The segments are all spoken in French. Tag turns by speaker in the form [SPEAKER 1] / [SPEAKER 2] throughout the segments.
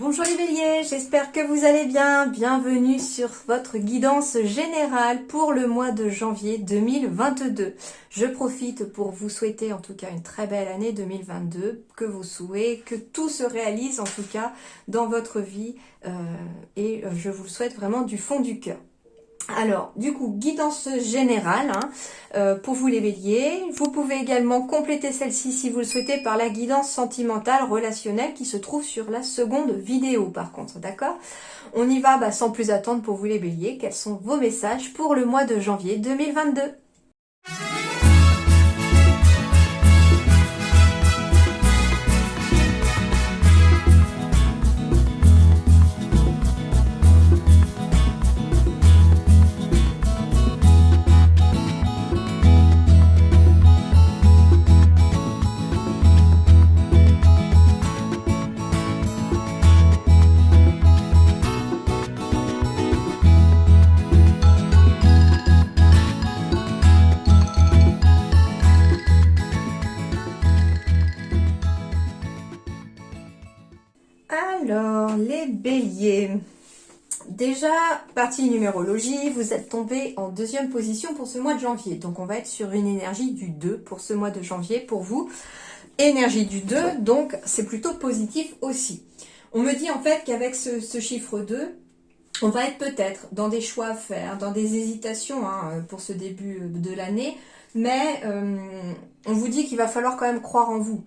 [SPEAKER 1] Bonjour les béliers, j'espère que vous allez bien. Bienvenue sur votre guidance générale pour le mois de janvier 2022. Je profite pour vous souhaiter en tout cas une très belle année 2022, que vos souhaits, que tout se réalise en tout cas dans votre vie et je vous le souhaite vraiment du fond du cœur. Alors, du coup, guidance générale pour vous les béliers. Vous pouvez également compléter celle-ci si vous le souhaitez par la guidance sentimentale relationnelle qui se trouve sur la seconde vidéo par contre, d'accord? On y va sans plus attendre pour vous les béliers. Quels sont vos messages pour le mois de janvier 2022? Alors, les béliers, déjà, partie numérologie, vous êtes tombé en deuxième position pour ce mois de janvier. Donc, on va être sur une énergie du 2 pour ce mois de janvier pour vous. Énergie du 2, donc c'est plutôt positif aussi. On me dit en fait qu'avec ce chiffre 2, on va être peut-être dans des choix à faire, dans des hésitations pour ce début de l'année, mais on vous dit qu'il va falloir quand même croire en vous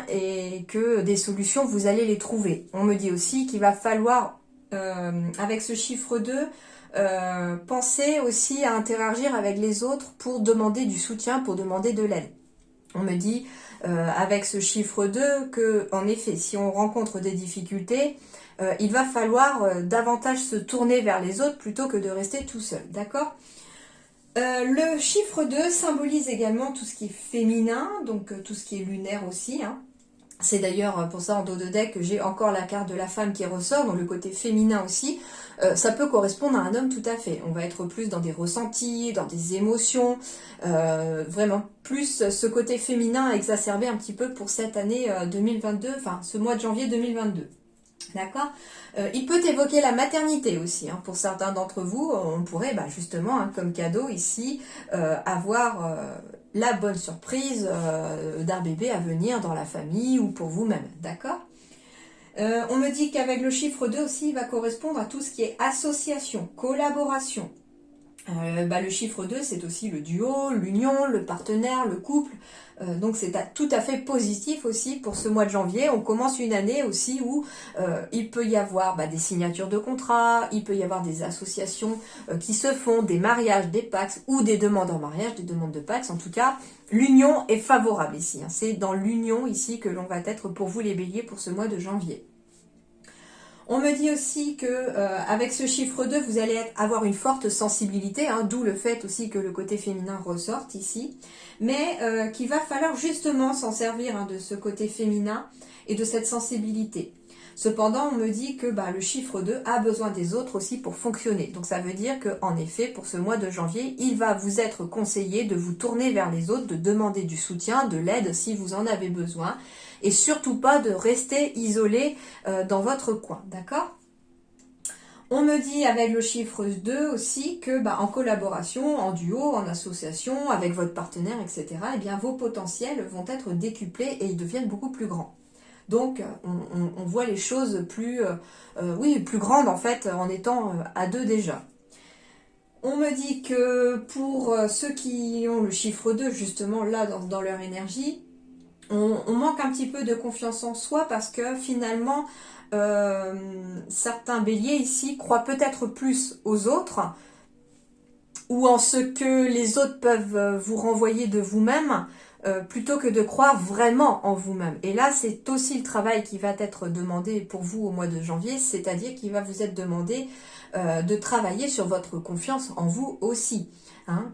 [SPEAKER 1] et que des solutions, vous allez les trouver. On me dit aussi qu'il va falloir, avec ce chiffre 2, penser aussi à interagir avec les autres pour demander du soutien, pour demander de l'aide. On me dit avec ce chiffre 2 que, en effet, si on rencontre des difficultés, il va falloir davantage se tourner vers les autres plutôt que de rester tout seul, d'accord ? Le chiffre 2 symbolise également tout ce qui est féminin, donc tout ce qui est lunaire aussi. C'est d'ailleurs pour ça en dos de deck que j'ai encore la carte de la femme qui ressort, donc le côté féminin aussi. Ça peut correspondre à un homme tout à fait. On va être plus dans des ressentis, dans des émotions, vraiment plus ce côté féminin exacerbé un petit peu pour cette année 2022, enfin ce mois de janvier 2022. D'accord. Il peut évoquer la maternité aussi. Pour certains d'entre vous, on pourrait justement, comme cadeau ici, avoir la bonne surprise d'un bébé à venir dans la famille ou pour vous-même. D'accord. On me dit qu'avec le chiffre 2 aussi, il va correspondre à tout ce qui est association, collaboration. Le chiffre 2, c'est aussi le duo, l'union, le partenaire, le couple. Donc c'est tout à fait positif aussi pour ce mois de janvier. On commence une année aussi où il peut y avoir des signatures de contrats, il peut y avoir des associations qui se font, des mariages, des pax ou des demandes en mariage, des demandes de pax. En tout cas, l'union est favorable ici. C'est dans l'union ici que l'on va être pour vous les béliers pour ce mois de janvier. On me dit aussi que avec ce chiffre 2, vous allez avoir une forte sensibilité, d'où le fait aussi que le côté féminin ressorte ici, mais qu'il va falloir justement s'en servir de ce côté féminin et de cette sensibilité. Cependant, on me dit que le chiffre 2 a besoin des autres aussi pour fonctionner. Donc ça veut dire qu'en effet, pour ce mois de janvier, il va vous être conseillé de vous tourner vers les autres, de demander du soutien, de l'aide si vous en avez besoin. Et surtout pas de rester isolé dans votre coin, d'accord ? On me dit avec le chiffre 2 aussi que en collaboration, en duo, en association, avec votre partenaire, etc., vos potentiels vont être décuplés et ils deviennent beaucoup plus grands. Donc, on voit les choses plus grandes en fait en étant à deux déjà. On me dit que pour ceux qui ont le chiffre 2, justement là dans leur énergie, on manque un petit peu de confiance en soi parce que finalement, certains béliers ici croient peut-être plus aux autres ou en ce que les autres peuvent vous renvoyer de vous-même plutôt que de croire vraiment en vous-même. Et là, c'est aussi le travail qui va être demandé pour vous au mois de janvier, c'est-à-dire qu'il va vous être demandé de travailler sur votre confiance en vous aussi.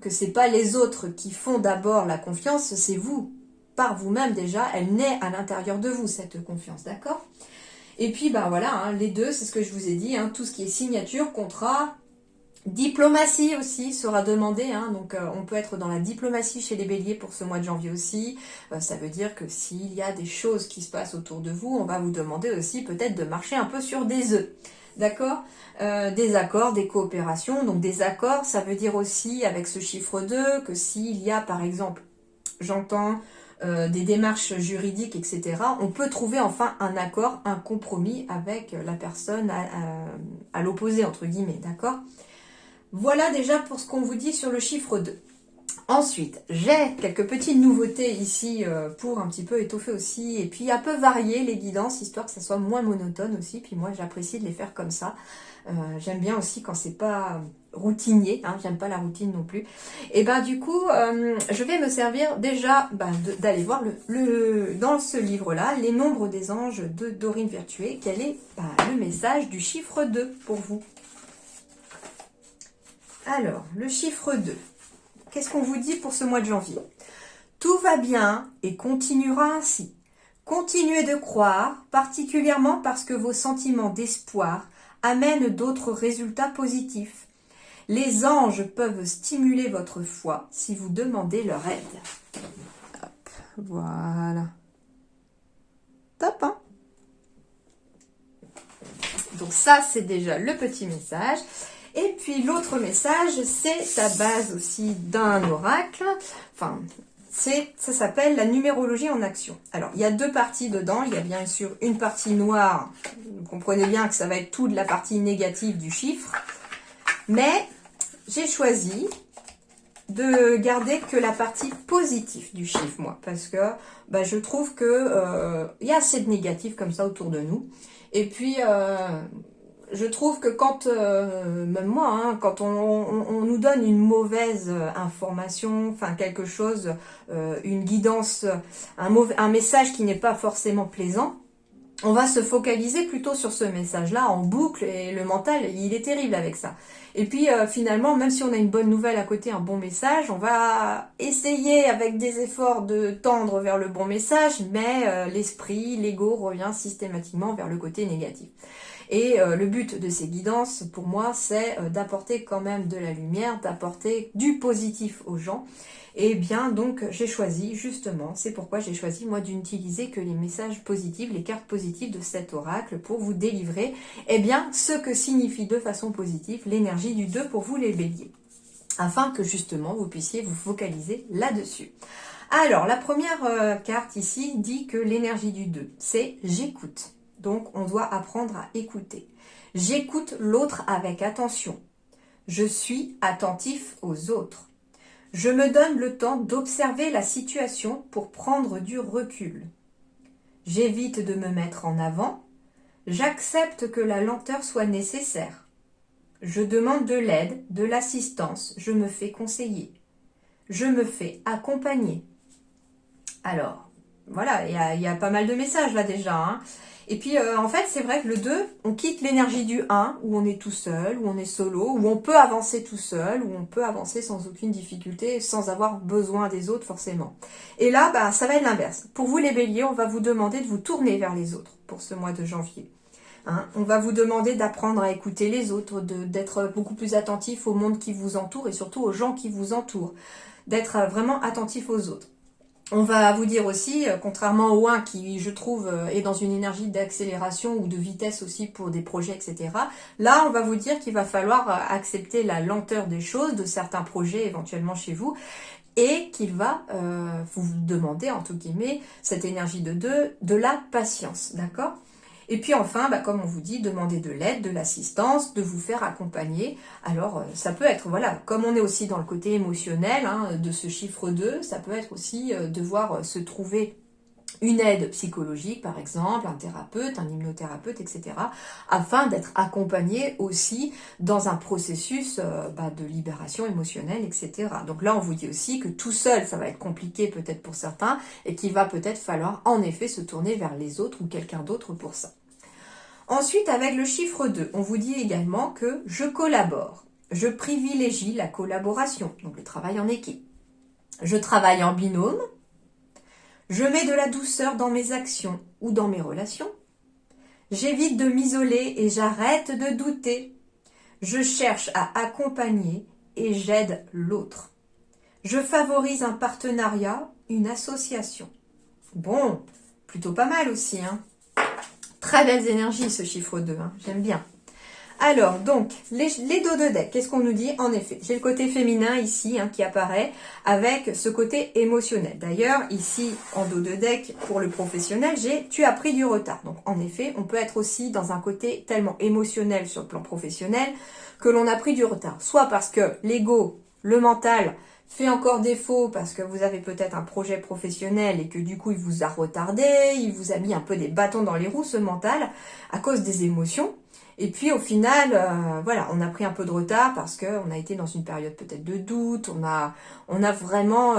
[SPEAKER 1] Que c'est pas les autres qui font d'abord la confiance, c'est vous. Par vous-même déjà, elle naît à l'intérieur de vous, cette confiance, d'accord ? Et puis, les deux, c'est ce que je vous ai dit, tout ce qui est signature, contrat, Diplomatie aussi sera demandée, hein, donc on peut être dans la diplomatie chez les béliers pour ce mois de janvier aussi. Ça veut dire que s'il y a des choses qui se passent autour de vous, on va vous demander aussi peut-être de marcher un peu sur des œufs. D'accord. Des accords, des coopérations. Donc des accords, ça veut dire aussi avec ce chiffre 2 que s'il y a par exemple, j'entends des démarches juridiques, etc., on peut trouver enfin un accord, un compromis avec la personne à l'opposé, entre guillemets, d'accord. Voilà déjà pour ce qu'on vous dit sur le chiffre 2. Ensuite, j'ai quelques petites nouveautés ici pour un petit peu étoffer aussi et puis un peu varier les guidances, histoire que ça soit moins monotone aussi. Puis moi, j'apprécie de les faire comme ça. J'aime bien aussi quand c'est pas routinier, hein, j'aime pas la routine non plus. Et ben du coup, je vais me servir déjà d'aller voir dans ce livre-là, Les nombres des anges de Dorine Virtué, quel est le message du chiffre 2 pour vous. Alors, le chiffre 2. Qu'est-ce qu'on vous dit pour ce mois de janvier? Tout va bien et continuera ainsi. Continuez de croire, particulièrement parce que vos sentiments d'espoir amènent d'autres résultats positifs. Les anges peuvent stimuler votre foi si vous demandez leur aide. Hop, voilà. Top, hein? Donc ça, c'est déjà le petit message. Et puis l'autre message, c'est à base aussi d'un oracle. Enfin, ça s'appelle la numérologie en action. Alors, il y a deux parties dedans. Il y a bien sûr une partie noire. Vous comprenez bien que ça va être toute la partie négative du chiffre. Mais j'ai choisi de garder que la partie positive du chiffre, moi. Parce que je trouve que il y a assez de négatifs comme ça autour de nous. Et puis... je trouve que quand, même moi, hein, quand on nous donne une mauvaise information, enfin quelque chose, une guidance, un message qui n'est pas forcément plaisant, on va se focaliser plutôt sur ce message-là en boucle et le mental, il est terrible avec ça. Et puis finalement, même si on a une bonne nouvelle à côté, un bon message, on va essayer avec des efforts de tendre vers le bon message, mais l'esprit, l'ego revient systématiquement vers le côté négatif. Et le but de ces guidances, pour moi, c'est d'apporter quand même de la lumière, d'apporter du positif aux gens. Et bien, donc, j'ai choisi, justement, c'est pourquoi j'ai choisi, moi, d'utiliser que les messages positifs, les cartes positives de cet oracle pour vous délivrer, eh bien, ce que signifie de façon positive l'énergie du 2 pour vous, les béliers. Afin que, justement, vous puissiez vous focaliser là-dessus. Alors, la première carte ici dit que l'énergie du 2, c'est « j'écoute ». Donc, on doit apprendre à écouter. J'écoute l'autre avec attention. Je suis attentif aux autres. Je me donne le temps d'observer la situation pour prendre du recul. J'évite de me mettre en avant. J'accepte que la lenteur soit nécessaire. Je demande de l'aide, de l'assistance. Je me fais conseiller. Je me fais accompagner. Alors, voilà, il y a pas mal de messages là déjà, hein. Et puis, en fait, c'est vrai que le 2, on quitte l'énergie du 1, où on est tout seul, où on est solo, où on peut avancer tout seul, où on peut avancer sans aucune difficulté, sans avoir besoin des autres forcément. Et là, ça va être l'inverse. Pour vous, les béliers, on va vous demander de vous tourner vers les autres pour ce mois de janvier. Hein, on va vous demander d'apprendre à écouter les autres, d'être beaucoup plus attentif au monde qui vous entoure et surtout aux gens qui vous entourent, d'être vraiment attentif aux autres. On va vous dire aussi, contrairement au 1 qui, je trouve, est dans une énergie d'accélération ou de vitesse aussi pour des projets, etc. Là, on va vous dire qu'il va falloir accepter la lenteur des choses, de certains projets éventuellement chez vous, et qu'il va vous demander, entre guillemets, cette énergie de 2, de la patience, d'accord ? Et puis enfin, comme on vous dit, demander de l'aide, de l'assistance, de vous faire accompagner. Alors, ça peut être, voilà, comme on est aussi dans le côté émotionnel de ce chiffre 2, ça peut être aussi devoir se trouver une aide psychologique, par exemple, un thérapeute, un hypnothérapeute, etc., afin d'être accompagné aussi dans un processus de libération émotionnelle, etc. Donc là, on vous dit aussi que tout seul, ça va être compliqué peut-être pour certains, et qu'il va peut-être falloir en effet se tourner vers les autres ou quelqu'un d'autre pour ça. Ensuite, avec le chiffre 2, on vous dit également que je collabore. Je privilégie la collaboration, donc le travail en équipe. Je travaille en binôme. Je mets de la douceur dans mes actions ou dans mes relations. J'évite de m'isoler et j'arrête de douter. Je cherche à accompagner et j'aide l'autre. Je favorise un partenariat, une association. Bon, plutôt pas mal aussi, hein. Très belles énergies, ce chiffre 2, hein. J'aime bien. Alors, donc, les dos de deck, qu'est-ce qu'on nous dit? En effet, j'ai le côté féminin ici hein, qui apparaît avec ce côté émotionnel. D'ailleurs, ici, en dos de deck, pour le professionnel, j'ai « tu as pris du retard ». Donc, en effet, on peut être aussi dans un côté tellement émotionnel sur le plan professionnel que l'on a pris du retard. Soit parce que l'ego, le mental, fait encore défaut parce que vous avez peut-être un projet professionnel et que du coup, il vous a retardé, il vous a mis un peu des bâtons dans les roues, ce mental, à cause des émotions. Et puis au final, voilà, on a pris un peu de retard parce qu'on a été dans une période peut-être de doute, on a vraiment,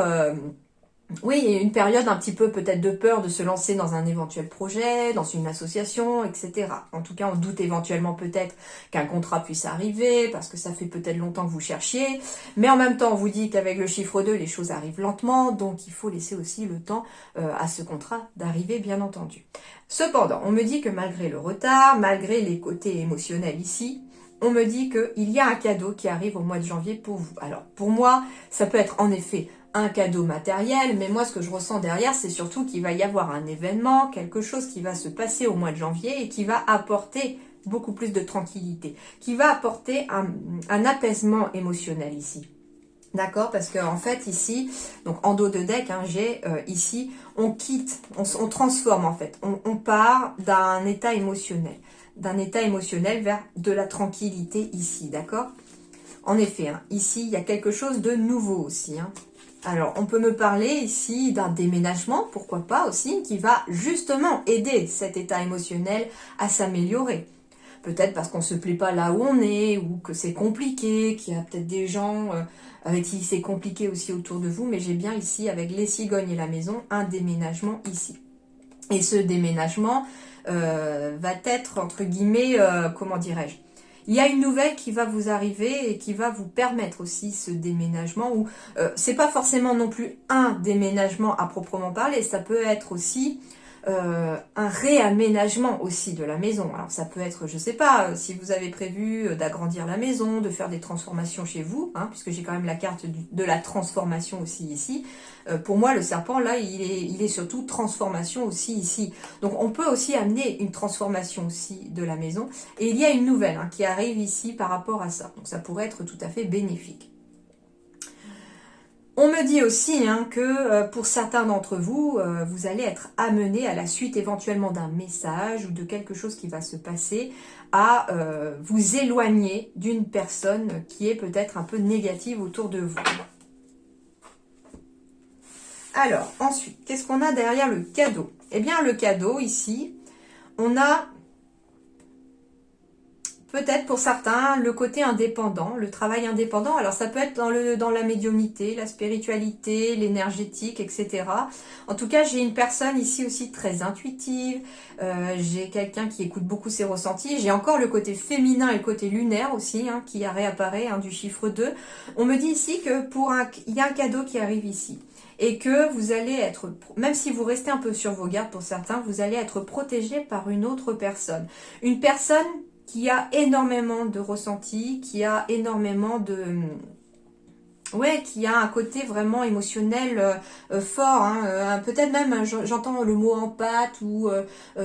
[SPEAKER 1] oui, une période un petit peu peut-être de peur de se lancer dans un éventuel projet, dans une association, etc. En tout cas, on doute éventuellement peut-être qu'un contrat puisse arriver parce que ça fait peut-être longtemps que vous cherchiez. Mais en même temps, on vous dit qu'avec le chiffre 2, les choses arrivent lentement, donc il faut laisser aussi le temps à ce contrat d'arriver, bien entendu. Cependant, on me dit que malgré le retard, malgré les côtés émotionnels ici, on me dit qu'il y a un cadeau qui arrive au mois de janvier pour vous. Alors, pour moi, ça peut être en effet un cadeau matériel, mais moi, ce que je ressens derrière, c'est surtout qu'il va y avoir un événement, quelque chose qui va se passer au mois de janvier et qui va apporter beaucoup plus de tranquillité, qui va apporter un apaisement émotionnel ici. D'accord, parce que en fait ici, donc en dos de deck, hein, j'ai ici, on quitte, on transforme en fait, on part d'un état émotionnel, vers de la tranquillité ici, d'accord. En effet, hein, ici il y a quelque chose de nouveau aussi. Hein. Alors on peut me parler ici d'un déménagement, pourquoi pas aussi, qui va justement aider cet état émotionnel à s'améliorer. Peut-être parce qu'on ne se plaît pas là où on est, ou que c'est compliqué, qu'il y a peut-être des gens avec qui c'est compliqué aussi autour de vous, mais j'ai bien ici, avec les cigognes et la maison, un déménagement ici. Et ce déménagement va être, entre guillemets, comment dirais-je, il y a une nouvelle qui va vous arriver et qui va vous permettre aussi ce déménagement, où c'est pas forcément non plus un déménagement à proprement parler, ça peut être aussi un réaménagement aussi de la maison. Alors ça peut être, je sais pas, si vous avez prévu d'agrandir la maison, de faire des transformations chez vous, hein, puisque j'ai quand même la carte de la transformation aussi ici. Pour moi, le serpent, là, il est surtout transformation aussi ici. Donc on peut aussi amener une transformation aussi de la maison. Et il y a une nouvelle hein, qui arrive ici par rapport à ça. Donc ça pourrait être tout à fait bénéfique. On me dit aussi hein, que pour certains d'entre vous, vous allez être amené à la suite éventuellement d'un message ou de quelque chose qui va se passer à vous éloigner d'une personne qui est peut-être un peu négative autour de vous. Alors, ensuite, qu'est-ce qu'on a derrière le cadeau? Eh bien, le cadeau, ici, on a peut-être pour certains, le côté indépendant, le travail indépendant. Alors ça peut être dans la médiumnité, la spiritualité, l'énergétique, etc. En tout cas, j'ai une personne ici aussi très intuitive. J'ai quelqu'un qui écoute beaucoup ses ressentis. J'ai encore le côté féminin et le côté lunaire aussi, hein, qui réapparaît du chiffre 2. On me dit ici que il y a un cadeau qui arrive ici. Et que vous allez être, même si vous restez un peu sur vos gardes pour certains, vous allez être protégé par une autre personne. Une personne qui a énormément de ressenti, qui a énormément de... Ouais, qui a un côté vraiment émotionnel fort. Hein, peut-être même, j'entends le mot empathe ou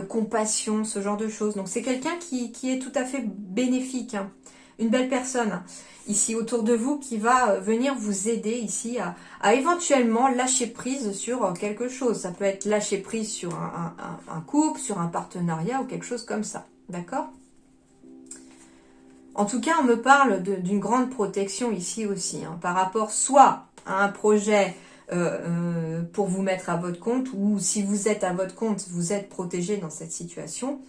[SPEAKER 1] compassion, ce genre de choses. Donc c'est quelqu'un qui est tout à fait bénéfique. Hein, une belle personne hein, ici autour de vous qui va venir vous aider ici à éventuellement lâcher prise sur quelque chose. Ça peut être lâcher prise sur un couple, sur un partenariat ou quelque chose comme ça. D'accord ? En tout cas, on me parle d'une grande protection ici aussi, hein, par rapport soit à un projet pour vous mettre à votre compte, ou si vous êtes à votre compte, vous êtes protégé dans cette situation,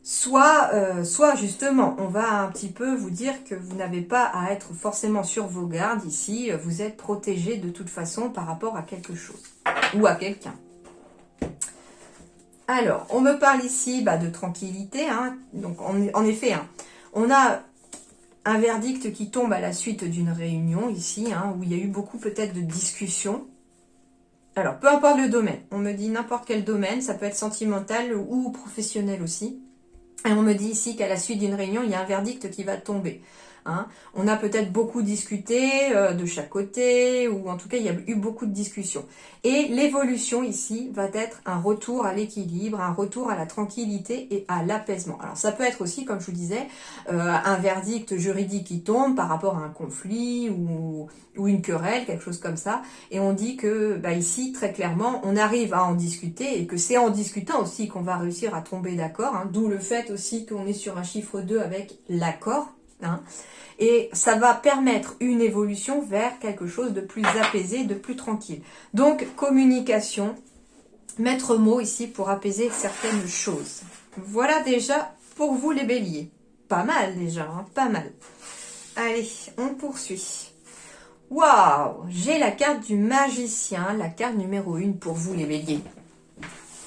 [SPEAKER 1] soit justement, on va un petit peu vous dire que vous n'avez pas à être forcément sur vos gardes ici, vous êtes protégé de toute façon par rapport à quelque chose, ou à quelqu'un. Alors, on me parle ici de tranquillité, hein, donc en effet, hein, on a un verdict qui tombe à la suite d'une réunion ici, hein, où il y a eu beaucoup peut-être de discussions. Alors, peu importe le domaine, on me dit n'importe quel domaine, ça peut être sentimental ou professionnel aussi. Et on me dit ici qu'à la suite d'une réunion, il y a un verdict qui va tomber. Hein. On a peut-être beaucoup discuté de chaque côté, ou en tout cas, il y a eu beaucoup de discussions. Et l'évolution ici va être un retour à l'équilibre, un retour à la tranquillité et à l'apaisement. Alors ça peut être aussi, comme je vous disais, un verdict juridique qui tombe par rapport à un conflit ou une querelle, quelque chose comme ça. Et on dit que bah, ici, très clairement, on arrive à en discuter et que c'est en discutant aussi qu'on va réussir à tomber d'accord. Hein, d'où le fait aussi qu'on est sur un chiffre 2 avec l'accord. Hein, et ça va permettre une évolution vers quelque chose de plus apaisé, de plus tranquille. Donc, communication, maître mot ici pour apaiser certaines choses. Voilà déjà pour vous les béliers. Pas mal déjà, hein, pas mal. Allez, on poursuit. Waouh, j'ai la carte du magicien, la carte numéro 1 pour vous les béliers.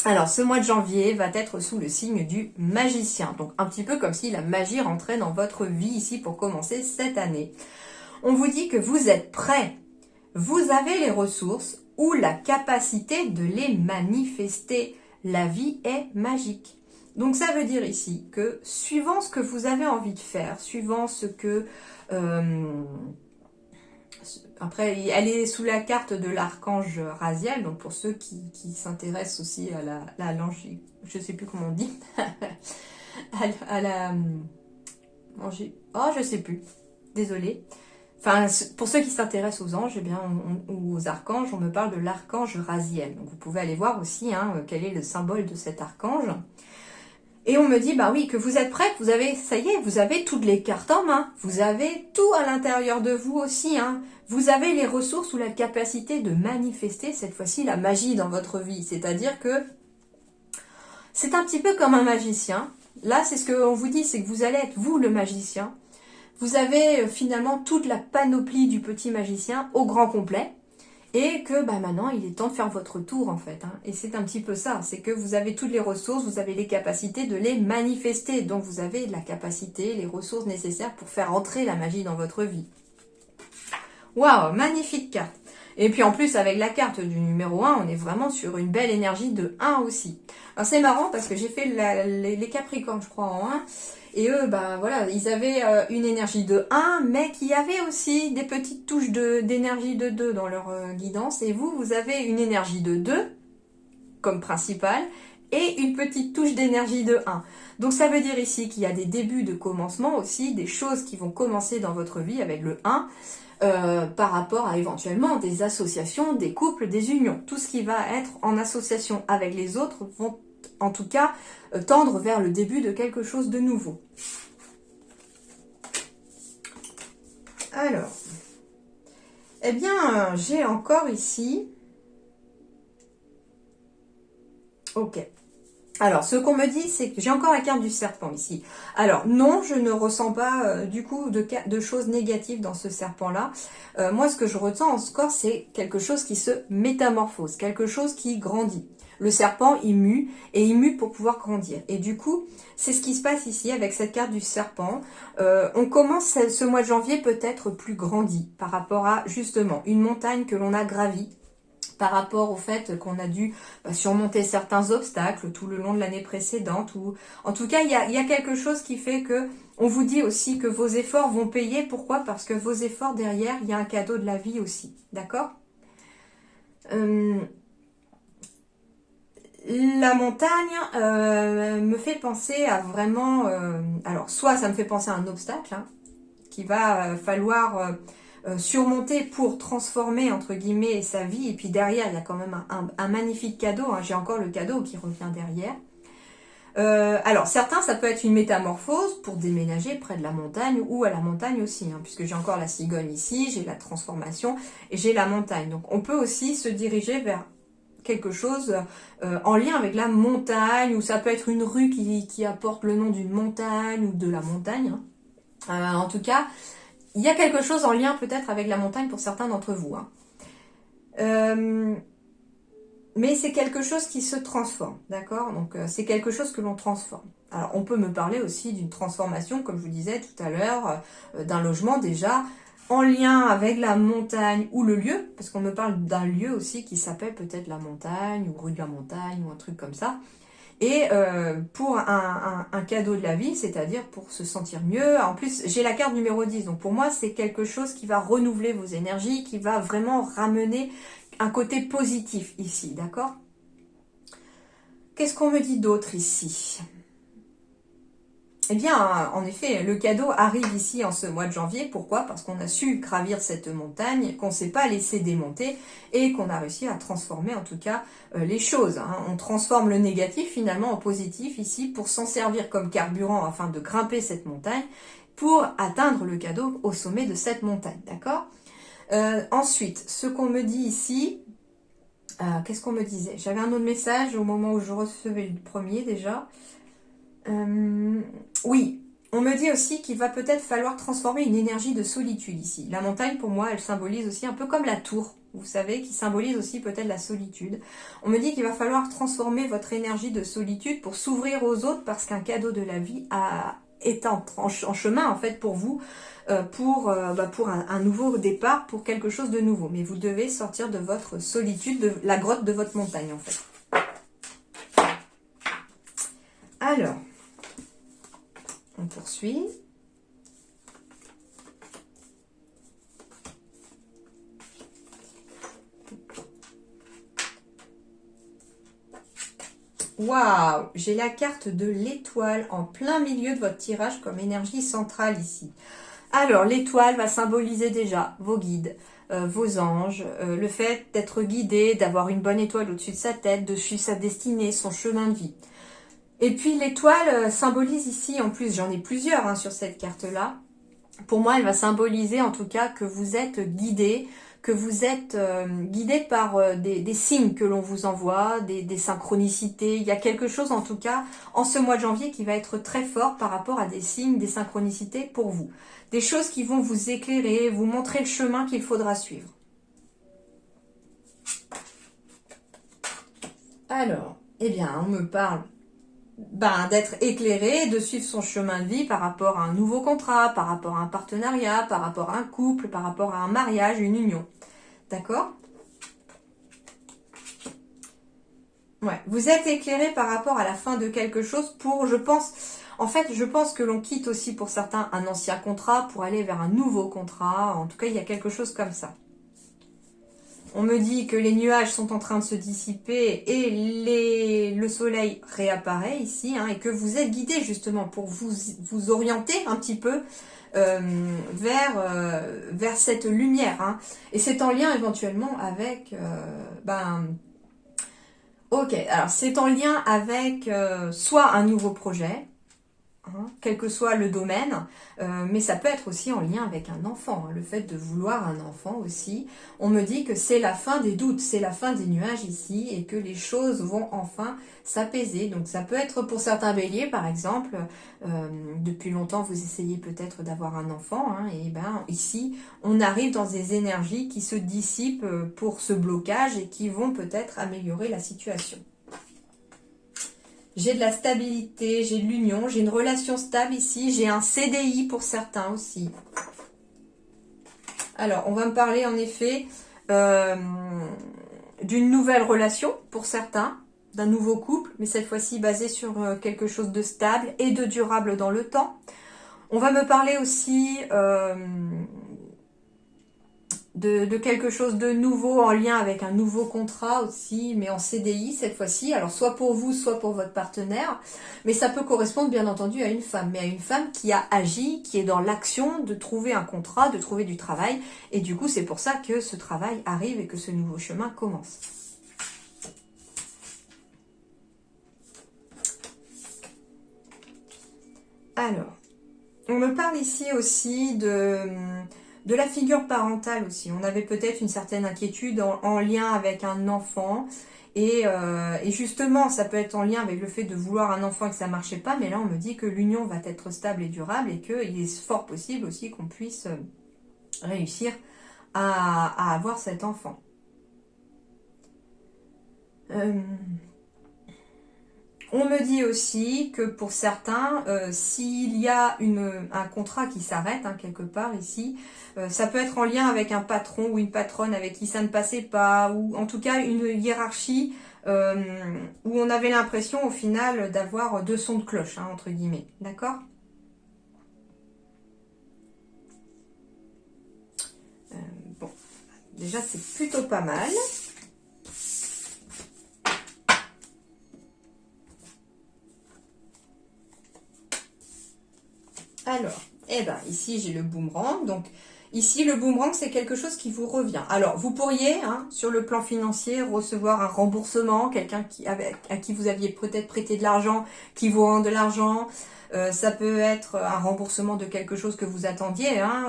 [SPEAKER 1] Alors, ce mois de janvier va être sous le signe du magicien. Donc, un petit peu comme si la magie rentrait dans votre vie ici pour commencer cette année. On vous dit que vous êtes prêts. Vous avez les ressources ou la capacité de les manifester. La vie est magique. Donc, ça veut dire ici que suivant ce que vous avez envie de faire, suivant ce que... Après, elle est sous la carte de l'archange Raziel, donc pour ceux qui s'intéressent aussi à la langue, je sais plus comment on dit, à la... Oh, je sais plus, désolée. Enfin, pour ceux qui s'intéressent aux anges, eh bien, ou aux archanges, on me parle de l'archange Raziel. Donc vous pouvez aller voir aussi hein, quel est le symbole de cet archange. Et on me dit, bah oui, que vous êtes prêts, que vous avez, ça y est, vous avez toutes les cartes en main. Vous avez tout à l'intérieur de vous aussi. Hein. Vous avez les ressources ou la capacité de manifester cette fois-ci la magie dans votre vie. C'est-à-dire que c'est un petit peu comme un magicien. Là, c'est ce qu'on vous dit, c'est que vous allez être vous le magicien. Vous avez finalement toute la panoplie du petit magicien au grand complet. Et que bah, maintenant, il est temps de faire votre tour en fait. Hein. Et c'est un petit peu ça, c'est que vous avez toutes les ressources, vous avez les capacités de les manifester. Donc vous avez la capacité, les ressources nécessaires pour faire entrer la magie dans votre vie. Waouh, magnifique carte. Et puis en plus, avec la carte du numéro 1, on est vraiment sur une belle énergie de 1 aussi. Alors c'est marrant parce que j'ai fait les Capricornes, je crois, en 1. Et eux, ben voilà, ils avaient une énergie de 1, mais qui avait aussi des petites touches d'énergie de 2 dans leur guidance. Et vous, vous avez une énergie de 2 comme principale et une petite touche d'énergie de 1. Donc ça veut dire ici qu'il y a des débuts de commencement aussi, des choses qui vont commencer dans votre vie avec le 1. Par rapport à éventuellement des associations, des couples, des unions. Tout ce qui va être en association avec les autres vont en tout cas tendre vers le début de quelque chose de nouveau. Alors, eh bien, j'ai encore ici... Ok. Alors, ce qu'on me dit, c'est que j'ai encore la carte du serpent ici. Alors, non, je ne ressens pas du coup de choses négatives dans ce serpent-là. Moi, ce que je ressens encore, c'est quelque chose qui se métamorphose, quelque chose qui grandit. Le serpent, il mue, et il mue pour pouvoir grandir. Et du coup, c'est ce qui se passe ici avec cette carte du serpent. On commence ce mois de janvier peut-être plus grandi par rapport à, justement, une montagne que l'on a gravie, par rapport au fait qu'on a dû surmonter certains obstacles tout le long de l'année précédente. Ou en tout cas, il y a quelque chose qui fait que on vous dit aussi que vos efforts vont payer. Pourquoi? Parce que vos efforts derrière, il y a un cadeau de la vie aussi. D'accord? La montagne me fait penser à vraiment... alors, soit ça me fait penser à un obstacle qu'il va falloir... surmonter pour transformer entre guillemets sa vie, et puis derrière il y a quand même un magnifique cadeau, hein. J'ai encore le cadeau qui revient derrière. Alors certains ça peut être une métamorphose pour déménager près de la montagne ou à la montagne aussi, hein, puisque j'ai encore la cigogne ici, j'ai la transformation et j'ai la montagne, donc on peut aussi se diriger vers quelque chose en lien avec la montagne, ou ça peut être une rue qui apporte le nom d'une montagne ou de la montagne, hein. En tout cas, il y a quelque chose en lien peut-être avec la montagne pour certains d'entre vous. Hein. Mais c'est quelque chose qui se transforme, d'accord? Donc c'est quelque chose que l'on transforme. Alors on peut me parler aussi d'une transformation, comme je vous disais tout à l'heure, d'un logement déjà en lien avec la montagne ou le lieu, parce qu'on me parle d'un lieu aussi qui s'appelle peut-être la montagne ou rue de la montagne ou un truc comme ça. Et pour un cadeau de la vie, c'est-à-dire pour se sentir mieux. En plus, j'ai la carte numéro 10, donc pour moi, c'est quelque chose qui va renouveler vos énergies, qui va vraiment ramener un côté positif ici, d'accord? Qu'est-ce qu'on me dit d'autre ici? Eh bien, en effet, le cadeau arrive ici en ce mois de janvier. Pourquoi? Parce qu'on a su gravir cette montagne, qu'on ne s'est pas laissé démonter et qu'on a réussi à transformer en tout cas les choses. Hein. On transforme le négatif finalement en positif ici pour s'en servir comme carburant afin de grimper cette montagne pour atteindre le cadeau au sommet de cette montagne. D'accord? Ensuite, ce qu'on me dit ici, qu'est-ce qu'on me disait? J'avais un autre message au moment où je recevais le premier déjà. Oui, on me dit aussi qu'il va peut-être falloir transformer une énergie de solitude ici. La montagne, pour moi, elle symbolise aussi un peu comme la tour, vous savez, qui symbolise aussi peut-être la solitude. On me dit qu'il va falloir transformer votre énergie de solitude pour s'ouvrir aux autres parce qu'un cadeau de la vie est en chemin, en fait, pour vous, pour un nouveau départ, pour quelque chose de nouveau. Mais vous devez sortir de votre solitude, de la grotte de votre montagne, en fait. Alors... on poursuit. Waouh, j'ai la carte de l'étoile en plein milieu de votre tirage comme énergie centrale ici. Alors, l'étoile va symboliser déjà vos guides, vos anges, le fait d'être guidé, d'avoir une bonne étoile au-dessus de sa tête, de suivre sa destinée, son chemin de vie. Et puis l'étoile symbolise ici, en plus j'en ai plusieurs hein, sur cette carte-là, pour moi elle va symboliser en tout cas que vous êtes guidé, que vous êtes guidé par des signes que l'on vous envoie, des synchronicités. Il y a quelque chose en tout cas en ce mois de janvier qui va être très fort par rapport à des signes, des synchronicités pour vous. Des choses qui vont vous éclairer, vous montrer le chemin qu'il faudra suivre. Alors, eh bien on me parle d'être éclairé, de suivre son chemin de vie par rapport à un nouveau contrat, par rapport à un partenariat, par rapport à un couple, par rapport à un mariage, une union. D'accord? Ouais, vous êtes éclairé par rapport à la fin de quelque chose pour, je pense que l'on quitte aussi pour certains un ancien contrat pour aller vers un nouveau contrat. En tout cas, il y a quelque chose comme ça. On me dit que les nuages sont en train de se dissiper et le soleil réapparaît ici, hein, et que vous êtes guidé justement pour vous orienter un petit peu vers cette lumière. Hein. Et c'est en lien éventuellement avec... ok, alors c'est en lien avec soit un nouveau projet, hein, quel que soit le domaine, mais ça peut être aussi en lien avec un enfant, hein, le fait de vouloir un enfant aussi. On me dit que c'est la fin des doutes, c'est la fin des nuages ici, et que les choses vont enfin s'apaiser. Donc ça peut être pour certains béliers, par exemple, depuis longtemps vous essayez peut-être d'avoir un enfant, hein, et ben ici on arrive dans des énergies qui se dissipent pour ce blocage et qui vont peut-être améliorer la situation. J'ai de la stabilité, j'ai de l'union, j'ai une relation stable ici, j'ai un CDI pour certains aussi. Alors, on va me parler en effet d'une nouvelle relation pour certains, d'un nouveau couple, mais cette fois-ci basé sur quelque chose de stable et de durable dans le temps. On va me parler aussi de quelque chose de nouveau en lien avec un nouveau contrat aussi, mais en CDI cette fois-ci, alors soit pour vous, soit pour votre partenaire, mais ça peut correspondre bien entendu à une femme, mais à une femme qui a agi, qui est dans l'action de trouver un contrat, de trouver du travail, et du coup c'est pour ça que ce travail arrive et que ce nouveau chemin commence. Alors, on me parle ici aussi de la figure parentale aussi. On avait peut-être une certaine inquiétude en lien avec un enfant. Et justement, ça peut être en lien avec le fait de vouloir un enfant et que ça ne marchait pas. Mais là, on me dit que l'union va être stable et durable et qu'il est fort possible aussi qu'on puisse réussir à avoir cet enfant. On me dit aussi que pour certains, s'il y a un contrat qui s'arrête hein, quelque part ici, ça peut être en lien avec un patron ou une patronne avec qui ça ne passait pas, ou en tout cas une hiérarchie où on avait l'impression au final d'avoir deux sons de cloche, hein, entre guillemets, d'accord? Bon, déjà c'est plutôt pas mal. Alors, eh ben, ici j'ai le boomerang. Donc, ici le boomerang, c'est quelque chose qui vous revient. Alors, vous pourriez, hein, sur le plan financier, recevoir un remboursement, quelqu'un à qui vous aviez peut-être prêté de l'argent, qui vous rend de l'argent. Ça peut être un remboursement de quelque chose que vous attendiez, hein.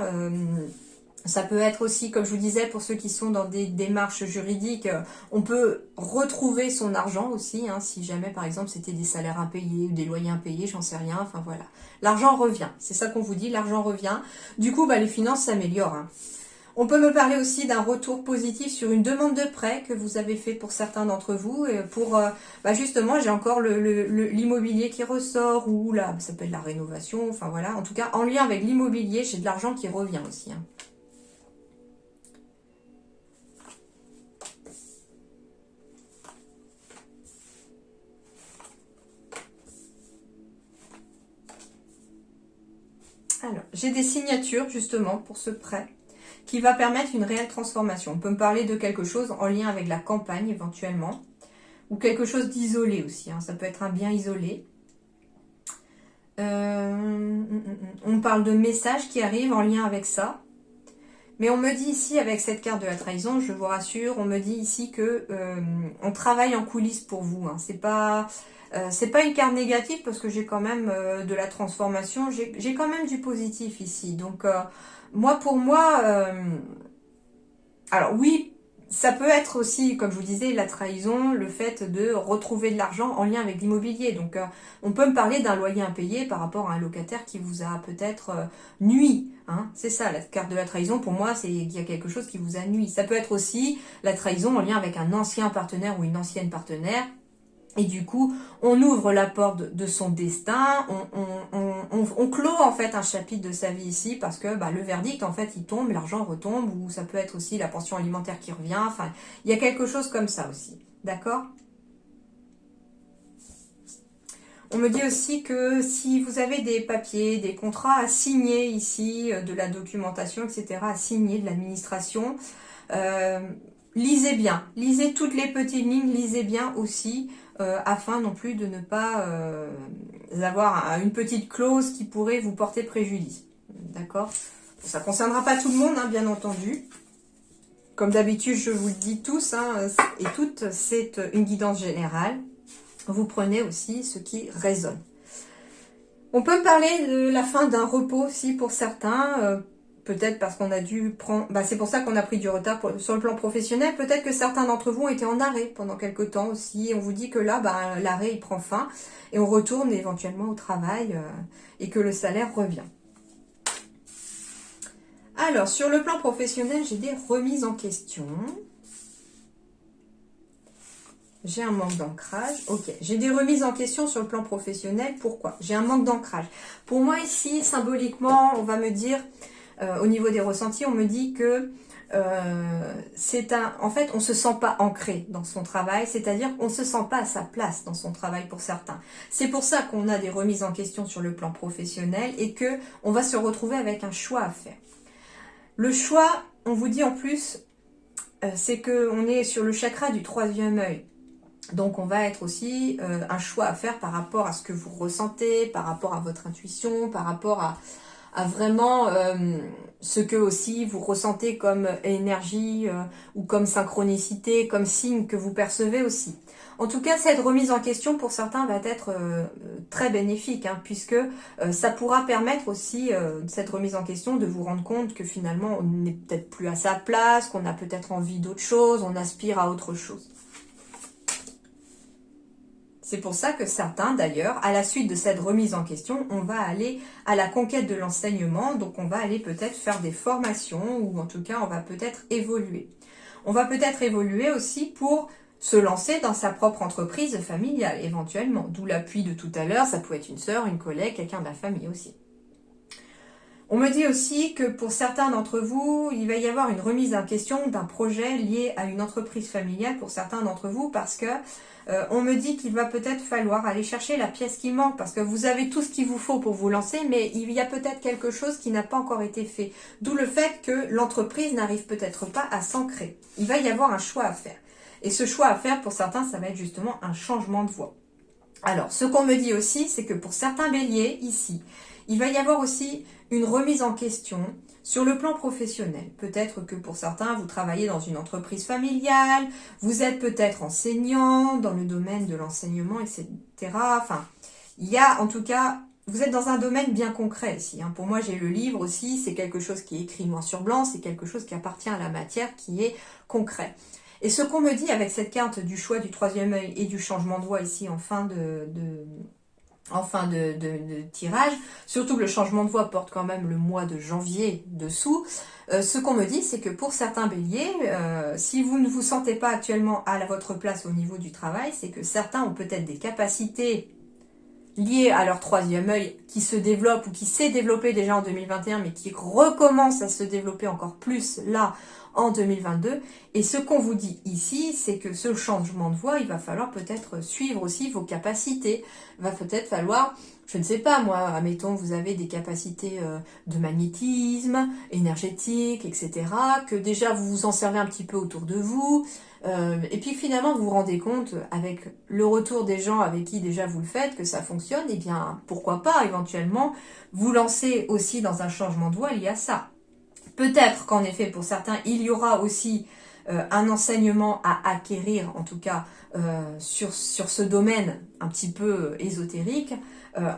[SPEAKER 1] Ça peut être aussi, comme je vous disais, pour ceux qui sont dans des démarches juridiques, on peut retrouver son argent aussi, hein, si jamais par exemple c'était des salaires impayés ou des loyers impayés, j'en sais rien, enfin voilà. L'argent revient, c'est ça qu'on vous dit, l'argent revient. Du coup, bah, les finances s'améliorent, hein. On peut me parler aussi d'un retour positif sur une demande de prêt que vous avez fait pour certains d'entre vous. Et pour, bah justement, j'ai encore l'immobilier qui ressort, ou là, ça peut être la rénovation, enfin voilà. En tout cas, en lien avec l'immobilier, j'ai de l'argent qui revient aussi, hein. Alors, j'ai des signatures justement pour ce prêt qui va permettre une réelle transformation. On peut me parler de quelque chose en lien avec la campagne éventuellement, ou quelque chose d'isolé aussi, hein. Ça peut être un bien isolé. On parle de messages qui arrivent en lien avec ça. Mais on me dit ici, avec cette carte de la trahison, je vous rassure, on me dit ici que on travaille en coulisses pour vous, hein. C'est pas une carte négative parce que j'ai quand même de la transformation, j'ai quand même du positif ici. Donc, moi, pour moi, alors oui, ça peut être aussi, comme je vous disais, la trahison, le fait de retrouver de l'argent en lien avec l'immobilier. Donc, on peut me parler d'un loyer impayé par rapport à un locataire qui vous a peut-être nui, hein. C'est ça, la carte de la trahison, pour moi, c'est qu'il y a quelque chose qui vous a nui. Ça peut être aussi la trahison en lien avec un ancien partenaire ou une ancienne partenaire. Et du coup, on ouvre la porte de son destin, on clôt en fait un chapitre de sa vie ici parce que bah, le verdict en fait il tombe, l'argent retombe, ou ça peut être aussi la pension alimentaire qui revient, enfin il y a quelque chose comme ça aussi, d'accord? On me dit aussi que si vous avez des papiers, des contrats à signer ici, de la documentation, etc., à signer de l'administration, euh, lisez bien, lisez toutes les petites lignes, lisez bien aussi, afin non plus de ne pas avoir une petite clause qui pourrait vous porter préjudice. D'accord? Ça ne concernera pas tout le monde, hein, bien entendu. Comme d'habitude, je vous le dis tous, hein, et toutes, c'est une guidance générale. Vous prenez aussi ce qui résonne. On peut parler de la fin d'un repos aussi pour certains, peut-être parce qu'on a dû prendre... Bah, c'est pour ça qu'on a pris du retard sur le plan professionnel. Peut-être que certains d'entre vous ont été en arrêt pendant quelques temps aussi. Et on vous dit que là, bah, l'arrêt, il prend fin. Et on retourne éventuellement au travail et que le salaire revient. Alors, sur le plan professionnel, j'ai des remises en question. J'ai un manque d'ancrage. Ok, j'ai des remises en question sur le plan professionnel. Pourquoi? J'ai un manque d'ancrage. Pour moi, ici, symboliquement, on va me dire, au niveau des ressentis, on me dit que en fait, on se sent pas ancré dans son travail, c'est-à-dire qu'on se sent pas à sa place dans son travail pour certains. C'est pour ça qu'on a des remises en question sur le plan professionnel et que on va se retrouver avec un choix à faire. Le choix, on vous dit en plus, c'est qu'on est sur le chakra du troisième œil. Donc on va être aussi un choix à faire par rapport à ce que vous ressentez, par rapport à votre intuition, par rapport à vraiment ce que aussi vous ressentez comme énergie ou comme synchronicité, comme signe que vous percevez aussi. En tout cas, cette remise en question pour certains va être très bénéfique, hein, puisque ça pourra permettre aussi, cette remise en question, de vous rendre compte que finalement on n'est peut-être plus à sa place, qu'on a peut-être envie d'autre chose, on aspire à autre chose. C'est pour ça que certains, d'ailleurs, à la suite de cette remise en question, on va aller à la conquête de l'enseignement, donc on va aller peut-être faire des formations, ou en tout cas, on va peut-être évoluer. On va peut-être évoluer aussi pour se lancer dans sa propre entreprise familiale, éventuellement. D'où l'appui de tout à l'heure, ça peut être une sœur, une collègue, quelqu'un de la famille aussi. On me dit aussi que pour certains d'entre vous, il va y avoir une remise en question d'un projet lié à une entreprise familiale pour certains d'entre vous parce que on me dit qu'il va peut-être falloir aller chercher la pièce qui manque parce que vous avez tout ce qu'il vous faut pour vous lancer, mais il y a peut-être quelque chose qui n'a pas encore été fait. D'où le fait que l'entreprise n'arrive peut-être pas à s'ancrer. Il va y avoir un choix à faire. Et ce choix à faire, pour certains, ça va être justement un changement de voie. Alors, ce qu'on me dit aussi, c'est que pour certains béliers, ici, il va y avoir aussi une remise en question sur le plan professionnel. Peut-être que pour certains, vous travaillez dans une entreprise familiale, vous êtes peut-être enseignant dans le domaine de l'enseignement, etc. Enfin, il y a en tout cas, vous êtes dans un domaine bien concret ici. Hein. Pour moi, j'ai le livre aussi, c'est quelque chose qui est écrit noir sur blanc, c'est quelque chose qui appartient à la matière, qui est concret. Et ce qu'on me dit avec cette carte du choix du troisième œil et du changement de voie ici en fin de tirage, surtout que le changement de voie porte quand même le mois de janvier dessous, ce qu'on me dit, c'est que pour certains béliers, si vous ne vous sentez pas actuellement à votre place au niveau du travail, c'est que certains ont peut-être des capacités liées à leur troisième œil qui se développe ou qui s'est développé déjà en 2021, mais qui recommence à se développer encore plus là en 2022. Et ce qu'on vous dit ici, c'est que ce changement de voie, il va falloir peut-être suivre aussi vos capacités. Il va peut-être falloir, je ne sais pas moi, admettons vous avez des capacités de magnétisme, énergétique, etc. Que déjà vous vous en servez un petit peu autour de vous. Et puis finalement vous vous rendez compte avec le retour des gens avec qui déjà vous le faites que ça fonctionne, et bien pourquoi pas éventuellement vous lancer aussi dans un changement de voie lié à ça. Peut-être qu'en effet, pour certains, il y aura aussi un enseignement à acquérir, en tout cas sur ce domaine un petit peu ésotérique,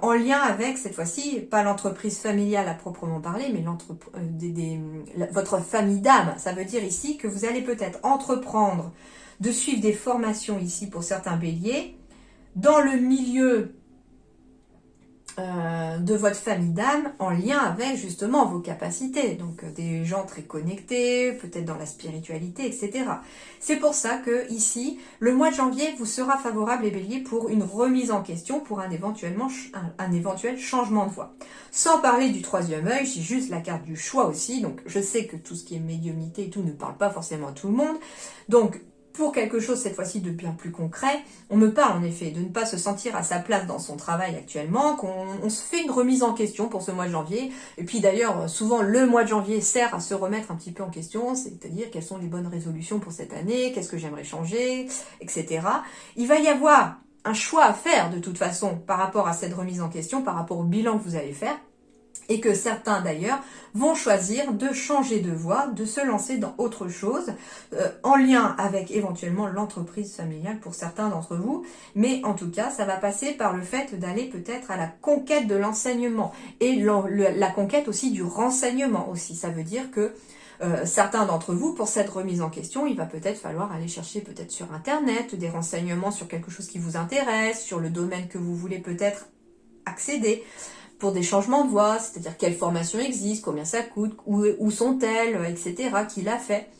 [SPEAKER 1] en lien avec, cette fois-ci, pas l'entreprise familiale à proprement parler, mais votre famille d'âme. Ça veut dire ici que vous allez peut-être entreprendre de suivre des formations ici pour certains béliers, dans le milieu de votre famille d'âme en lien avec justement vos capacités, donc des gens très connectés, peut-être dans la spiritualité, etc. C'est pour ça que ici, le mois de janvier vous sera favorable les béliers pour une remise en question, pour un éventuel changement de voie. Sans parler du troisième œil, j'ai juste la carte du choix aussi, donc je sais que tout ce qui est médiumnité et tout ne parle pas forcément à tout le monde, donc pour quelque chose cette fois-ci de bien plus concret, on me parle en effet de ne pas se sentir à sa place dans son travail actuellement, qu'on se fait une remise en question pour ce mois de janvier, et puis d'ailleurs souvent le mois de janvier sert à se remettre un petit peu en question, c'est-à-dire quelles sont les bonnes résolutions pour cette année, qu'est-ce que j'aimerais changer, etc. Il va y avoir un choix à faire de toute façon par rapport à cette remise en question, par rapport au bilan que vous allez faire, et que certains d'ailleurs vont choisir de changer de voie, de se lancer dans autre chose, en lien avec éventuellement l'entreprise familiale pour certains d'entre vous, mais en tout cas ça va passer par le fait d'aller peut-être à la conquête de l'enseignement, et la conquête aussi du renseignement aussi, ça veut dire que certains d'entre vous, pour cette remise en question, il va peut-être falloir aller chercher peut-être sur internet des renseignements sur quelque chose qui vous intéresse, sur le domaine que vous voulez peut-être accéder, pour des changements de voie, c'est-à-dire quelle formation existe, combien ça coûte, où sont-elles, etc., qui l'a fait.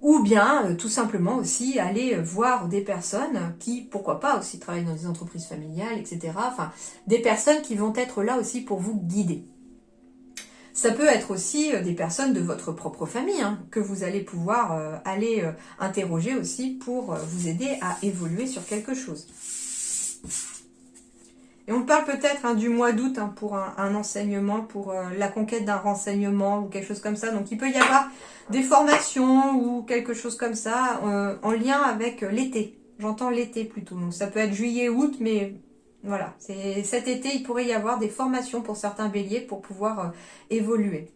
[SPEAKER 1] Ou bien, tout simplement aussi, aller voir des personnes qui, pourquoi pas, aussi travaillent dans des entreprises familiales, etc. Enfin, des personnes qui vont être là aussi pour vous guider. Ça peut être aussi des personnes de votre propre famille, hein, que vous allez pouvoir aller interroger aussi pour vous aider à évoluer sur quelque chose. Et on parle peut-être du mois d'août pour un enseignement, pour la conquête d'un renseignement ou quelque chose comme ça. Donc il peut y avoir des formations ou quelque chose comme ça en lien avec l'été. J'entends l'été plutôt. Donc ça peut être juillet, août, mais voilà. Cet été, il pourrait y avoir des formations pour certains béliers pour pouvoir évoluer.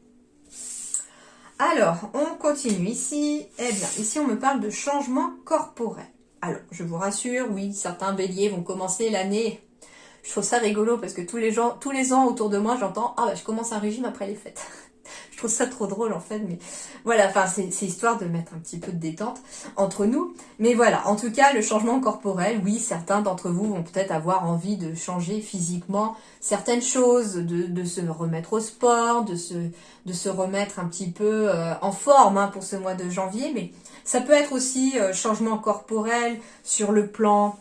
[SPEAKER 1] Alors, on continue ici. Eh bien, ici on me parle de changement corporel. Alors, je vous rassure, oui, certains béliers vont commencer l'année. Je trouve ça rigolo parce que tous les ans autour de moi, j'entends « Ah bah je commence un régime après les fêtes ». Je trouve ça trop drôle en fait, mais voilà, enfin c'est histoire de mettre un petit peu de détente entre nous. Mais voilà, en tout cas, le changement corporel, oui, certains d'entre vous vont peut-être avoir envie de changer physiquement certaines choses, de se remettre au sport, de se remettre un petit peu en forme pour ce mois de janvier. Mais ça peut être aussi changement corporel sur le plan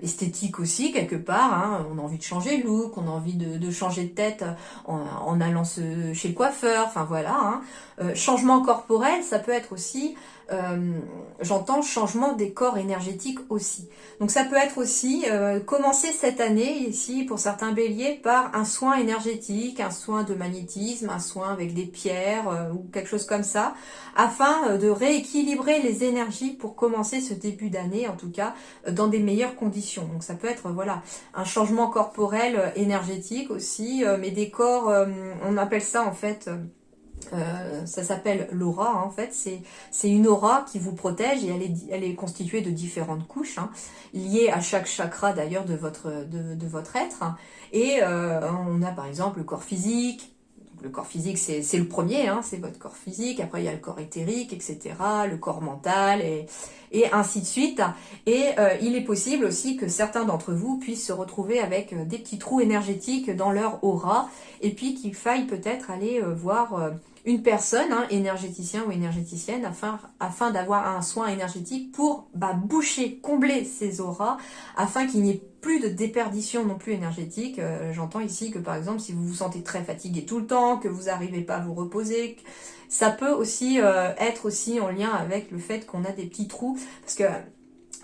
[SPEAKER 1] esthétique aussi quelque part, hein. On a envie de changer de look, on a envie de changer de tête en allant chez le coiffeur, enfin voilà, hein. Changement corporel, ça peut être aussi, j'entends changement des corps énergétiques aussi. Donc ça peut être aussi commencer cette année ici pour certains béliers par un soin énergétique, un soin de magnétisme, un soin avec des pierres ou quelque chose comme ça, afin de rééquilibrer les énergies pour commencer ce début d'année, en tout cas dans des meilleures conditions. Donc ça peut être voilà un changement corporel énergétique aussi, mais des corps, on appelle ça en fait... ça s'appelle l'aura, hein, en fait, c'est une aura qui vous protège et elle est constituée de différentes couches, hein, liées à chaque chakra d'ailleurs de votre être. Et on a par exemple le corps physique. Le corps physique, c'est le premier, hein, c'est votre corps physique. Après, il y a le corps éthérique, etc., le corps mental, et ainsi de suite. Et il est possible aussi que certains d'entre vous puissent se retrouver avec des petits trous énergétiques dans leur aura, et puis qu'il faille peut-être aller voir une personne, hein, énergéticien ou énergéticienne, afin d'avoir un soin énergétique pour boucher, combler ces auras, afin qu'il n'y ait plus de déperdition non plus énergétique. J'entends ici que par exemple, si vous vous sentez très fatigué tout le temps, que vous n'arrivez pas à vous reposer, ça peut aussi être aussi en lien avec le fait qu'on a des petits trous, parce que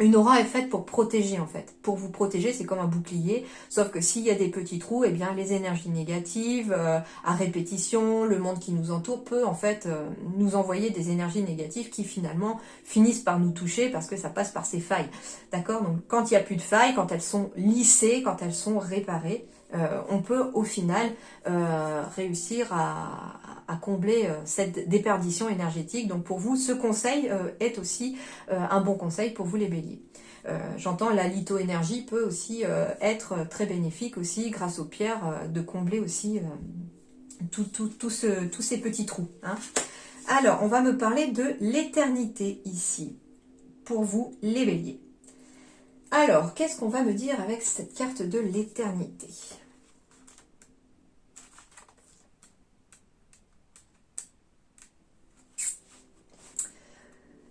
[SPEAKER 1] une aura est faite pour protéger en fait. Pour vous protéger, c'est comme un bouclier, sauf que s'il y a des petits trous, eh bien les énergies négatives, à répétition, le monde qui nous entoure peut en fait nous envoyer des énergies négatives qui finalement finissent par nous toucher parce que ça passe par ces failles. D'accord? Donc quand il n'y a plus de failles, quand elles sont lissées, quand elles sont réparées, on peut au final réussir à combler cette déperdition énergétique. Donc pour vous, ce conseil est aussi un bon conseil pour vous les béliers. J'entends la lithoénergie peut aussi être très bénéfique aussi grâce aux pierres de combler aussi tous ces petits trous. Hein. Alors, on va me parler de l'éternité ici, pour vous les béliers. Alors, qu'est-ce qu'on va me dire avec cette carte de l'éternité ?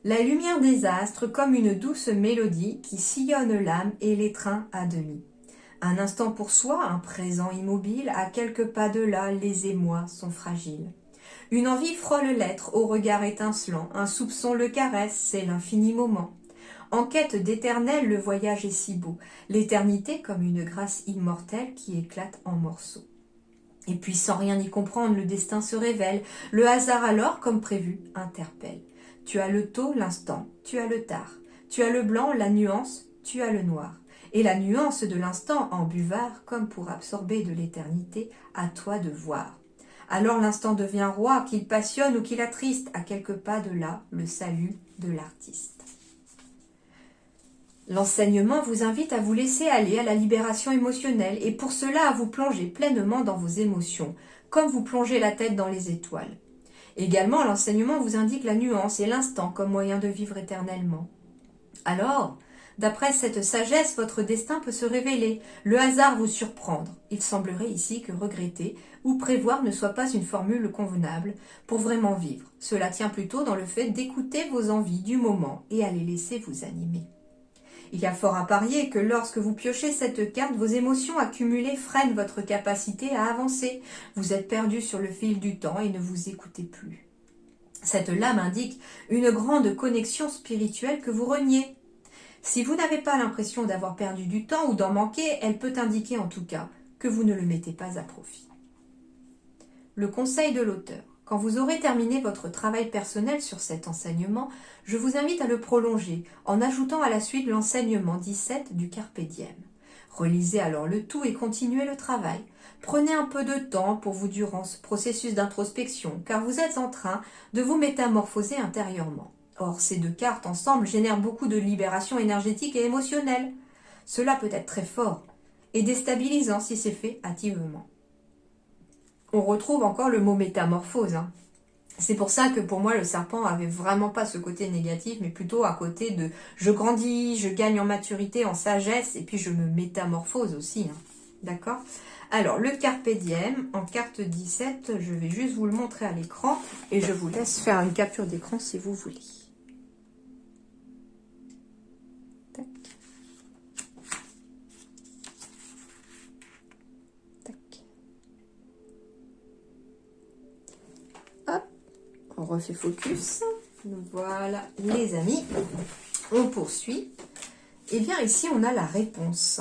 [SPEAKER 1] La lumière des astres comme une douce mélodie qui sillonne l'âme et l'étreint à demi. Un instant pour soi, un présent immobile, à quelques pas de là, les émois sont fragiles. Une envie frôle l'être au regard étincelant, un soupçon le caresse, c'est l'infini moment. En quête d'éternel, le voyage est si beau, l'éternité comme une grâce immortelle qui éclate en morceaux. Et puis sans rien y comprendre, le destin se révèle, le hasard alors, comme prévu, interpelle. Tu as le tôt, l'instant, tu as le tard, tu as le blanc, la nuance, tu as le noir. Et la nuance de l'instant en buvard, comme pour absorber de l'éternité, à toi de voir. Alors l'instant devient roi, qu'il passionne ou qu'il attriste, à quelques pas de là, le salut de l'artiste. L'enseignement vous invite à vous laisser aller à la libération émotionnelle et pour cela à vous plonger pleinement dans vos émotions, comme vous plongez la tête dans les étoiles. Également, l'enseignement vous indique la nuance et l'instant comme moyen de vivre éternellement. Alors, d'après cette sagesse, votre destin peut se révéler, le hasard vous surprendre. Il semblerait ici que regretter ou prévoir ne soit pas une formule convenable pour vraiment vivre. Cela tient plutôt dans le fait d'écouter vos envies du moment et à les laisser vous animer. Il y a fort à parier que lorsque vous piochez cette carte, vos émotions accumulées freinent votre capacité à avancer. Vous êtes perdu sur le fil du temps et ne vous écoutez plus. Cette lame indique une grande connexion spirituelle que vous reniez. Si vous n'avez pas l'impression d'avoir perdu du temps ou d'en manquer, elle peut indiquer en tout cas que vous ne le mettez pas à profit. Le conseil de l'auteur. Quand vous aurez terminé votre travail personnel sur cet enseignement, je vous invite à le prolonger en ajoutant à la suite l'enseignement 17 du Carpe Diem. Relisez alors le tout et continuez le travail. Prenez un peu de temps pour vous durant ce processus d'introspection, car vous êtes en train de vous métamorphoser intérieurement. Or, ces deux cartes ensemble génèrent beaucoup de libération énergétique et émotionnelle. Cela peut être très fort et déstabilisant si c'est fait hâtivement. On retrouve encore le mot métamorphose. Hein. C'est pour ça que pour moi le serpent avait vraiment pas ce côté négatif, mais plutôt un côté de je grandis, je gagne en maturité, en sagesse, et puis je me métamorphose aussi. Hein. D'accord ? Alors le Carpe Diem, en carte 17, je vais juste vous le montrer à l'écran, et je vous laisse faire une capture d'écran si vous voulez. Tac. refait focus. Voilà, les amis. On poursuit. Eh bien, ici, on a la réponse.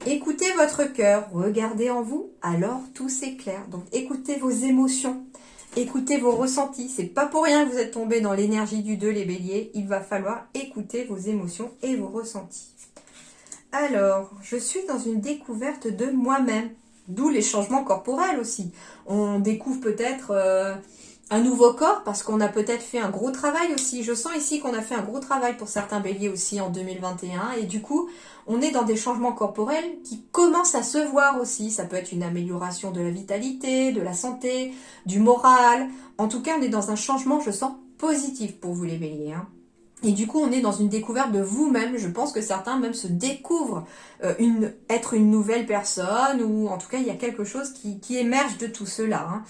[SPEAKER 1] Écoutez votre cœur, regardez en vous, alors tout s'éclaire. Donc, écoutez vos émotions, écoutez vos ressentis. C'est pas pour rien que vous êtes tombé dans l'énergie du 2, les béliers. Il va falloir écouter vos émotions et vos ressentis. Alors, je suis dans une découverte de moi-même, d'où les changements corporels aussi. On découvre peut-être un nouveau corps parce qu'on a peut-être fait un gros travail aussi. Je sens ici qu'on a fait un gros travail pour certains béliers aussi en 2021 et du coup, on est dans des changements corporels qui commencent à se voir aussi. Ça peut être une amélioration de la vitalité, de la santé, du moral. En tout cas, on est dans un changement, je sens, positif pour vous les béliers. Et du coup, on est dans une découverte de vous-même. Je pense que certains même se découvrent être une nouvelle personne ou en tout cas, il y a quelque chose qui émerge de tout cela.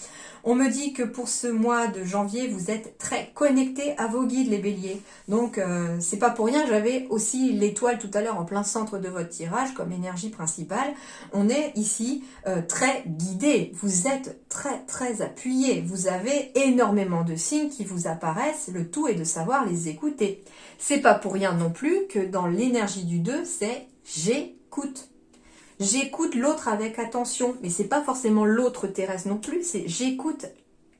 [SPEAKER 1] On me dit que pour ce mois de janvier, vous êtes très connectés à vos guides, les béliers. Donc, c'est pas pour rien que j'avais aussi l'étoile tout à l'heure en plein centre de votre tirage comme énergie principale. On est ici très guidés. Vous êtes très, très appuyés. Vous avez énormément de signes qui vous apparaissent. Le tout est de savoir les écouter. C'est pas pour rien non plus que dans l'énergie du 2, c'est j'écoute. J'écoute l'autre avec attention, mais c'est pas forcément l'autre terrestre non plus, c'est j'écoute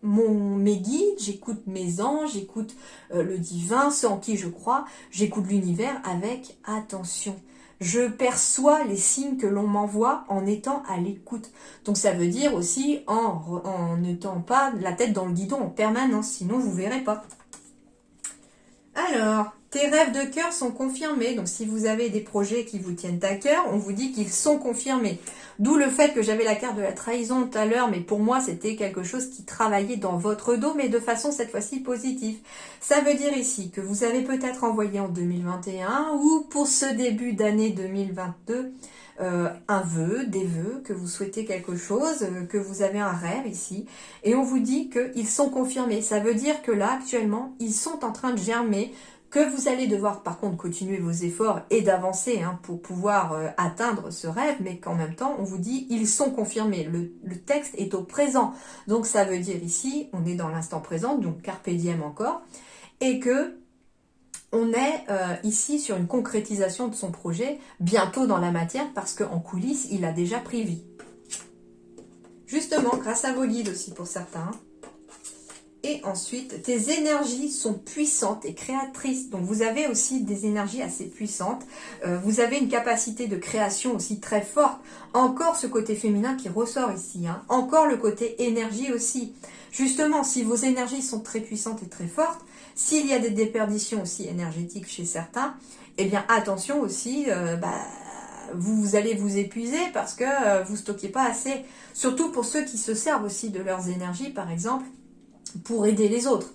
[SPEAKER 1] mes guides, j'écoute mes anges, j'écoute le divin, ceux en qui je crois, j'écoute l'univers avec attention. Je perçois les signes que l'on m'envoie en étant à l'écoute. Donc ça veut dire aussi en n'étant pas la tête dans le guidon en permanence, sinon vous verrez pas. Alors, tes rêves de cœur sont confirmés. Donc, si vous avez des projets qui vous tiennent à cœur, on vous dit qu'ils sont confirmés. D'où le fait que j'avais la carte de la trahison tout à l'heure, mais pour moi, c'était quelque chose qui travaillait dans votre dos, mais de façon cette fois-ci positive. Ça veut dire ici que vous avez peut-être envoyé en 2021 ou pour ce début d'année 2022 un vœu, des vœux, que vous souhaitez quelque chose, que vous avez un rêve ici, et on vous dit qu'ils sont confirmés. Ça veut dire que là, actuellement, ils sont en train de germer, que vous allez devoir par contre continuer vos efforts et d'avancer pour pouvoir atteindre ce rêve, mais qu'en même temps, on vous dit ils sont confirmés. Le texte est au présent. Donc ça veut dire ici, on est dans l'instant présent, donc carpe diem encore, et que on est ici sur une concrétisation de son projet, bientôt dans la matière, parce qu'en coulisses, il a déjà pris vie. Justement, grâce à vos guides aussi pour certains. Et ensuite, tes énergies sont puissantes et créatrices. Donc, vous avez aussi des énergies assez puissantes. Vous avez une capacité de création aussi très forte. Encore ce côté féminin qui ressort ici. Encore le côté énergie aussi. Justement, si vos énergies sont très puissantes et très fortes, s'il y a des déperditions aussi énergétiques chez certains, eh bien, attention aussi, vous allez vous épuiser parce que vous ne stockez pas assez. Surtout pour ceux qui se servent aussi de leurs énergies, par exemple, pour aider les autres.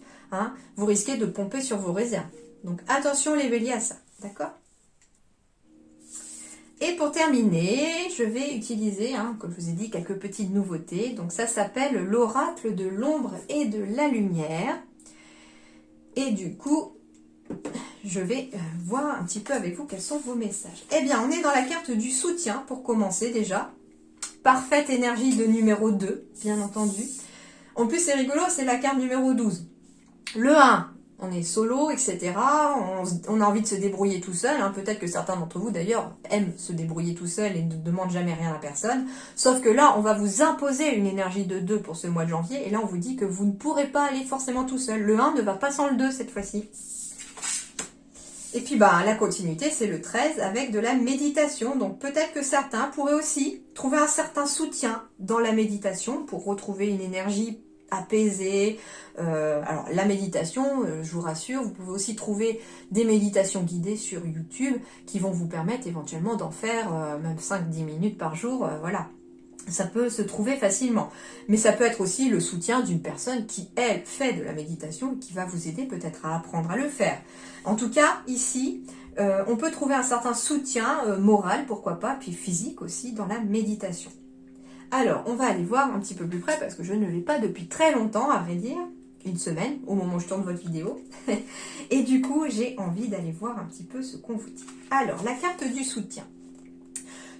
[SPEAKER 1] Vous risquez de pomper sur vos réserves. Donc attention les béliers à ça, d'accord? Et pour terminer, je vais utiliser, comme je vous ai dit, quelques petites nouveautés. Donc ça s'appelle l'oracle de l'ombre et de la lumière. Et du coup, je vais voir un petit peu avec vous quels sont vos messages. Eh bien, on est dans la carte du soutien pour commencer déjà. Parfaite énergie de numéro 2, bien entendu. En plus, c'est rigolo, c'est la carte numéro 12. Le 1, on est solo, etc. On a envie de se débrouiller tout seul. Peut-être que certains d'entre vous, d'ailleurs, aiment se débrouiller tout seul et ne demandent jamais rien à personne. Sauf que là, on va vous imposer une énergie de 2 pour ce mois de janvier. Et là, on vous dit que vous ne pourrez pas aller forcément tout seul. Le 1 ne va pas sans le 2 cette fois-ci. Et puis, la continuité, c'est le 13 avec de la méditation. Donc, peut-être que certains pourraient aussi trouver un certain soutien dans la méditation pour retrouver une énergie apaisée. Alors, la méditation, je vous rassure, vous pouvez aussi trouver des méditations guidées sur YouTube qui vont vous permettre éventuellement d'en faire même 5-10 minutes par jour. Voilà. Ça peut se trouver facilement. Mais ça peut être aussi le soutien d'une personne qui, elle, fait de la méditation et qui va vous aider peut-être à apprendre à le faire. En tout cas, ici, on peut trouver un certain soutien moral, pourquoi pas, puis physique aussi dans la méditation. Alors, on va aller voir un petit peu plus près parce que je ne l'ai pas depuis très longtemps, à vrai dire. Une semaine, au moment où je tourne votre vidéo. Et du coup, j'ai envie d'aller voir un petit peu ce qu'on vous dit. Alors, la carte du soutien.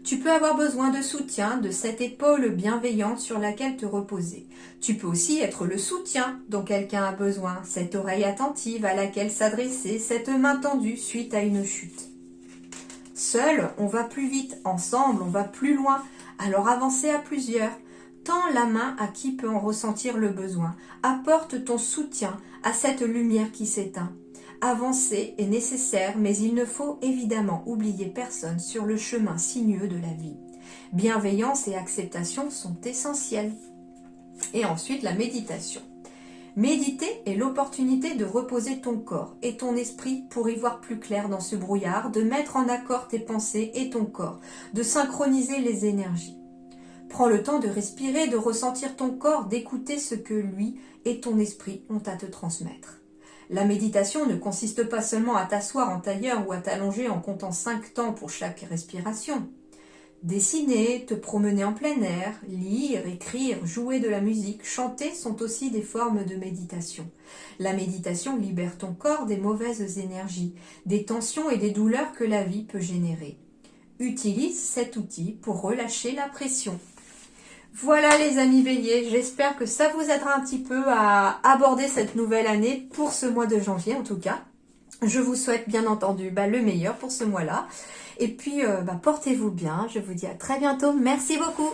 [SPEAKER 1] Tu peux avoir besoin de soutien, de cette épaule bienveillante sur laquelle te reposer. Tu peux aussi être le soutien dont quelqu'un a besoin, cette oreille attentive à laquelle s'adresser, cette main tendue suite à une chute. Seul, on va plus vite, ensemble, on va plus loin, alors avancez à plusieurs. Tends la main à qui peut en ressentir le besoin. Apporte ton soutien à cette lumière qui s'éteint. Avancer est nécessaire, mais il ne faut évidemment oublier personne sur le chemin sinueux de la vie. Bienveillance et acceptation sont essentielles. Et ensuite, la méditation. Méditer est l'opportunité de reposer ton corps et ton esprit pour y voir plus clair dans ce brouillard, de mettre en accord tes pensées et ton corps, de synchroniser les énergies. Prends le temps de respirer, de ressentir ton corps, d'écouter ce que lui et ton esprit ont à te transmettre. La méditation ne consiste pas seulement à t'asseoir en tailleur ou à t'allonger en comptant 5 temps pour chaque respiration. Dessiner, te promener en plein air, lire, écrire, jouer de la musique, chanter sont aussi des formes de méditation. La méditation libère ton corps des mauvaises énergies, des tensions et des douleurs que la vie peut générer. Utilise cet outil pour relâcher la pression. Voilà les amis béliers, j'espère que ça vous aidera un petit peu à aborder cette nouvelle année pour ce mois de janvier en tout cas. Je vous souhaite bien entendu le meilleur pour ce mois-là. Et puis portez-vous bien, je vous dis à très bientôt, merci beaucoup.